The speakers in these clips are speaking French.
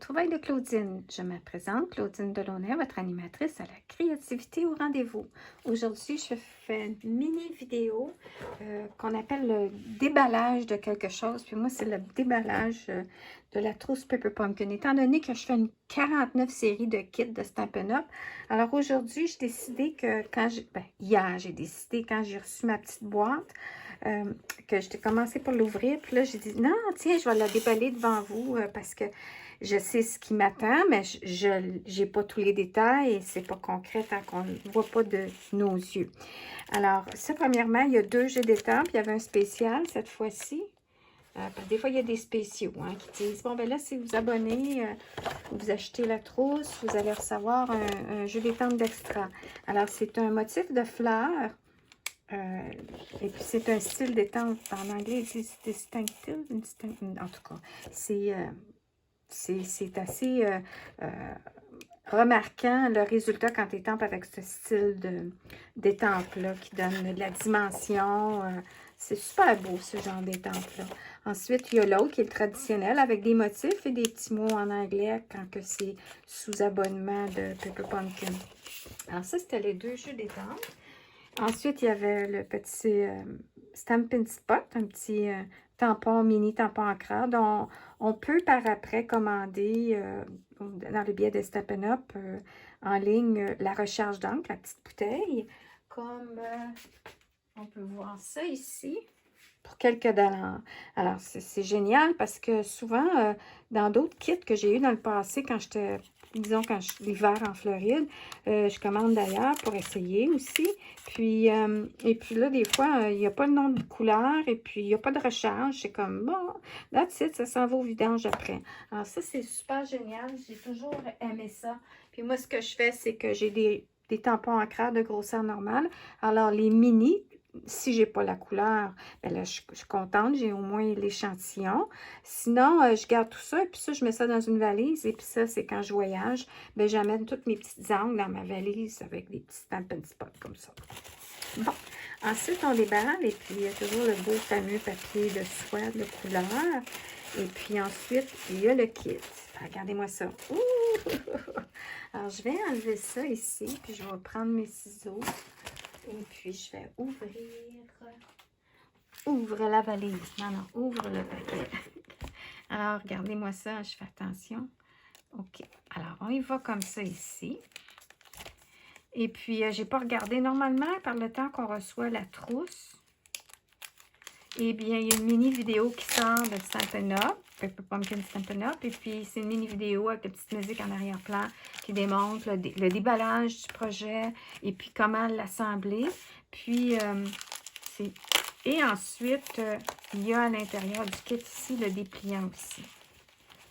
Trouvailles de Claudine. Je me présente, Claudine Delaunay, votre animatrice à la créativité au rendez-vous. Aujourd'hui, je fais une mini vidéo qu'on appelle le déballage de quelque chose. Puis moi, c'est le déballage de la trousse Pepper Pumpkin. Étant donné que je fais une 49 série de kits de Stampin' Up, alors aujourd'hui, j'ai décidé que hier, j'ai décidé quand j'ai reçu ma petite boîte, que j'étais commencé par l'ouvrir. Puis là, j'ai dit, non, tiens, je vais la déballer devant vous parce que je sais ce qui m'attend, mais je n'ai pas tous les détails et c'est pas concret tant qu'on ne voit pas de nos yeux. Alors, ça, premièrement, il y a 2 jeux d'étampes. Il y avait un spécial cette fois-ci. Des fois, il y a des spéciaux qui disent, bon, ben là, si vous abonnez, vous achetez la trousse, vous allez recevoir un jeu d'étampes d'extra. Alors, c'est un motif de fleurs. Et puis, c'est un style d'étampe. En anglais, c'est distinctive. En tout cas, c'est assez remarquant le résultat quand tu étampes avec ce style d'étampe-là qui donne de la dimension. C'est super beau, ce genre d'étampe-là. Ensuite, il y a l'autre qui est le traditionnel avec des motifs et des petits mots en anglais quand c'est sous abonnement de Pepper Pumpkin. Alors ça, c'était les 2 jeux d'étampes. Ensuite, il y avait le petit Stampin' Spot, un petit mini tampon encreur dont on peut par après commander dans le biais de Stampin' Up en ligne la recharge d'encre, la petite bouteille, comme on peut voir ça ici pour quelques dollars. Alors, c'est génial parce que souvent, dans d'autres kits que j'ai eu dans le passé, quand j'étais, disons, l'hiver en Floride, je commande d'ailleurs pour essayer aussi. Puis, et puis là, des fois, il n'y a pas le nom de couleur et puis il n'y a pas de recharge. C'est comme, bon, that's it, ça s'en va au vidange après. Alors ça, c'est super génial. J'ai toujours aimé ça. Puis moi, ce que je fais, c'est que j'ai des tampons encreurs de grosseur normale. Alors, les mini, si j'ai pas la couleur, ben là, je suis contente, j'ai au moins l'échantillon. Sinon, je garde tout ça et puis ça, je mets ça dans une valise. Et puis ça, c'est quand je voyage, ben j'amène toutes mes petites angles dans ma valise avec des petits Stampin' Spot comme ça. Bon, ensuite, on déballe et puis il y a toujours le beau fameux papier de soie de couleur. Et puis ensuite, il y a le kit. Regardez-moi ça. Ouh! Alors, je vais enlever ça ici, puis je vais prendre mes ciseaux. Et puis, je vais ouvre la valise. Non, ouvre le paquet. Alors, regardez-moi ça, je fais attention. OK. Alors, on y va comme ça ici. Et puis, je n'ai pas regardé. Normalement, par le temps qu'on reçoit la trousse, eh bien, il y a une mini vidéo qui sort de Stampin' Up, Pepper Pumpkin Stampin' Up. Et puis, c'est une mini vidéo avec la petite musique en arrière-plan qui démontre le déballage du projet et puis comment l'assembler. Puis, et ensuite, il y a à l'intérieur du kit ici le dépliant aussi.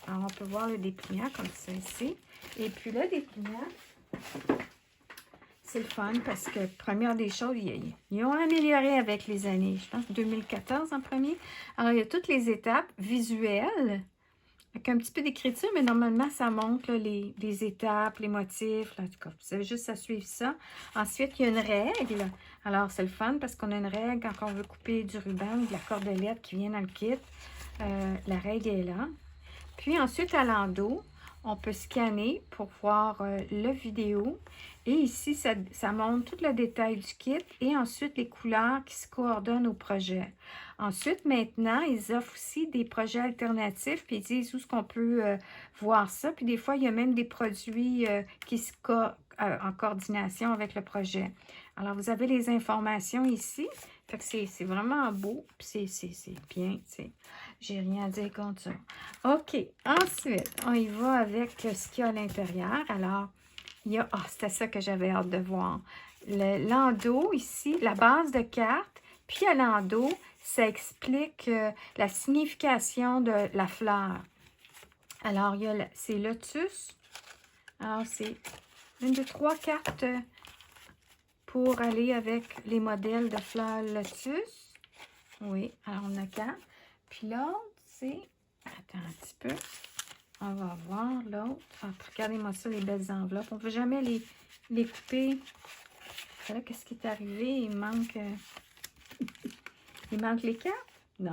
Alors, on peut voir le dépliant comme ça ici. Et puis, le dépliant, c'est le fun parce que, première des choses, ils ont amélioré avec les années. Je pense 2014 en premier. Alors, il y a toutes les étapes visuelles avec un petit peu d'écriture, mais normalement, ça montre là, les étapes, les motifs. Là, en tout cas, vous avez juste à suivre ça. Ensuite, il y a une règle. Alors, c'est le fun parce qu'on a une règle quand on veut couper du ruban ou de la cordelette qui vient dans le kit. La règle est là. Puis ensuite, à l'endos, on peut scanner pour voir la vidéo. Et ici, ça montre tout le détail du kit et ensuite les couleurs qui se coordonnent au projet. Ensuite, maintenant, ils offrent aussi des projets alternatifs, puis ils disent où est-ce qu'on peut voir ça. Puis des fois, il y a même des produits qui se en coordination avec le projet. Alors, vous avez les informations ici. Fait que c'est vraiment beau, puis c'est bien, tu sais. J'ai rien à dire contre ça. OK, ensuite, on y va avec ce qu'il y a à l'intérieur. Alors, il y a... Ah, c'était ça que j'avais hâte de voir. L'endos, ici, la base de carte, puis à l'endos, ça explique la signification de la fleur. Alors, il y a c'est lotus. Alors, c'est 1, 2, 3 cartes pour aller avec les modèles de fleurs lotus. Oui, alors on a 4. Puis l'autre, c'est... Attends un petit peu. On va voir l'autre. Ah, regardez-moi ça, les belles enveloppes. On ne peut jamais les couper. Là, qu'est-ce qui est arrivé? Il manque les cartes? Non.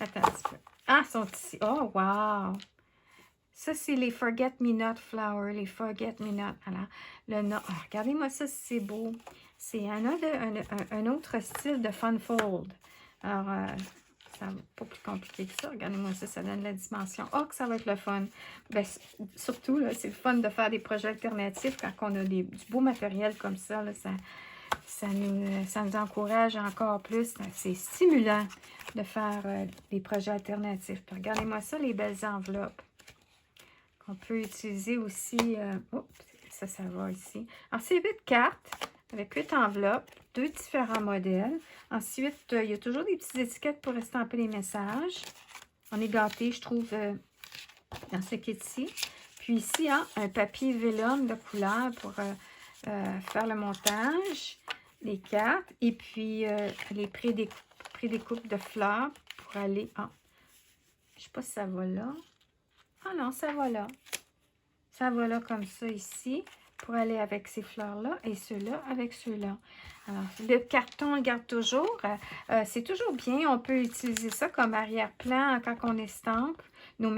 Attends un petit peu. Ah, elles sont ici. Oh, wow! Ça, c'est les Forget Me Not Flower, les Forget Me Not. Alors, le nom, regardez-moi ça, c'est beau. C'est un autre style de Fun Fold. Alors, ça pas plus compliqué que ça. Regardez-moi ça, ça donne la dimension. Oh, que ça va être le fun. Ben, surtout, c'est le fun de faire des projets alternatifs quand on a du beau matériel comme ça. Là, ça nous encourage encore plus. C'est stimulant de faire des projets alternatifs. Puis regardez-moi ça, les belles enveloppes qu'on peut utiliser aussi. Oups, ça va ici. Alors, c'est 8 cartes avec 8 enveloppes, 2 différents modèles. Ensuite, il y a toujours des petites étiquettes pour estamper les messages. On est gâtés, je trouve, dans ce kit-ci. Puis ici, un papier vélum de couleur pour faire le montage, les cartes. Et puis, les prédécoupes de fleurs pour aller... je ne sais pas si ça va là. Ah non, ça va là. Ça va là comme ça ici, pour aller avec ces fleurs-là et ceux-là avec ceux-là. Alors, le carton, on le garde toujours. C'est toujours bien. On peut utiliser ça comme arrière-plan quand on estampe nos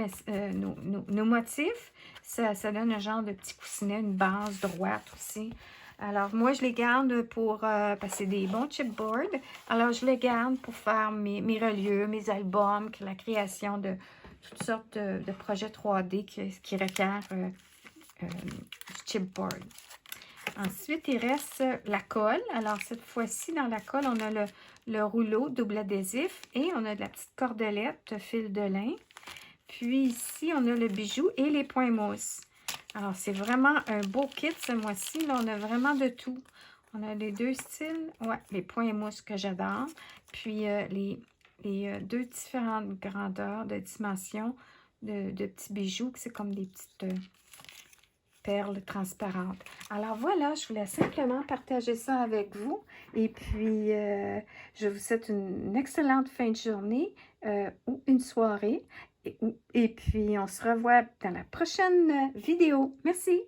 motifs. Ça donne un genre de petit coussinet, une base droite aussi. Alors, moi, je les garde pour... parce que c'est des bons chipboards. Alors, je les garde pour faire mes reliures, mes albums, la création de toutes sortes de projets 3D qui requièrent du chipboard. Ensuite, il reste la colle. Alors, cette fois-ci, dans la colle, on a le rouleau double adhésif et on a de la petite cordelette fil de lin. Puis ici, on a le bijou et les points mousse. Alors, c'est vraiment un beau kit ce mois-ci. Là, on a vraiment de tout. On a les deux styles. Ouais, les points mousse que j'adore. Puis, les deux différentes grandeurs de dimensions de petits bijoux. C'est comme des petites... perles transparentes. Alors voilà, je voulais simplement partager ça avec vous. Et puis, je vous souhaite une excellente fin de journée ou une soirée. Et puis, on se revoit dans la prochaine vidéo. Merci!